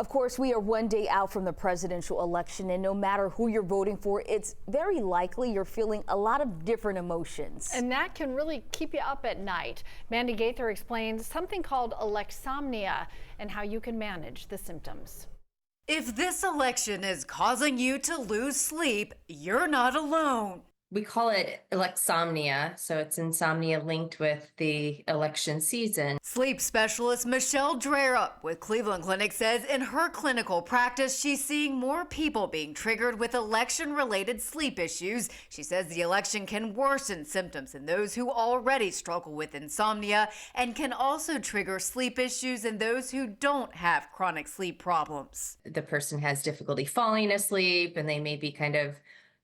Of course, we are one day out from the presidential election, and no matter who you're voting for, it's very likely you're feeling a lot of different emotions. And that can really keep you up at night. Mandy Gaither explains something called electsomnia and how you can manage the symptoms. If this election is causing you to lose sleep, you're not alone. We call it electsomnia, so it's insomnia linked with the election season. Sleep specialist Michelle Drerup with Cleveland Clinic says in her clinical practice, she's seeing more people being triggered with election-related sleep issues. She says the election can worsen symptoms in those who already struggle with insomnia and can also trigger sleep issues in those who don't have chronic sleep problems. The person has difficulty falling asleep, and they may be kind of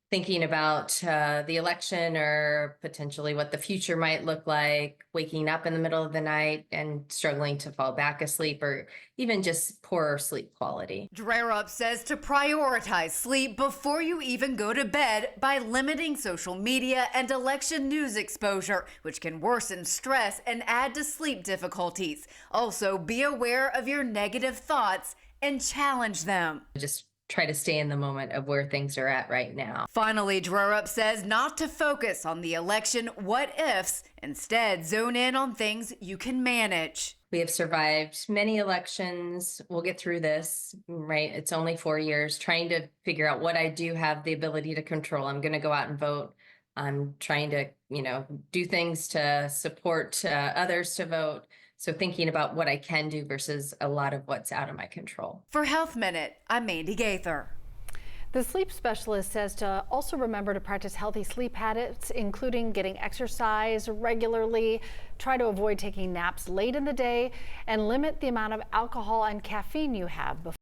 thinking about the election or potentially what the future might look like, waking up in the middle of the night and struggling to fall back asleep, or even just poorer sleep quality. Drerup says to prioritize sleep before you even go to bed by limiting social media and election news exposure, which can worsen stress and add to sleep difficulties. Also, be aware of your negative thoughts and challenge them. Just try to stay in the moment of where things are at right now. Finally, Drerup says not to focus on the election what-ifs, instead zone in on things you can manage. We have survived many elections. We'll get through this, right? It's only 4 years, trying to figure out what I do have the ability to control. I'm going to go out and vote. I'm trying to, do things to support others to vote. So thinking about what I can do versus a lot of what's out of my control. For Health Minute, I'm Mandy Gaither. The sleep specialist says to also remember to practice healthy sleep habits, including getting exercise regularly, try to avoid taking naps late in the day, and limit the amount of alcohol and caffeine you have before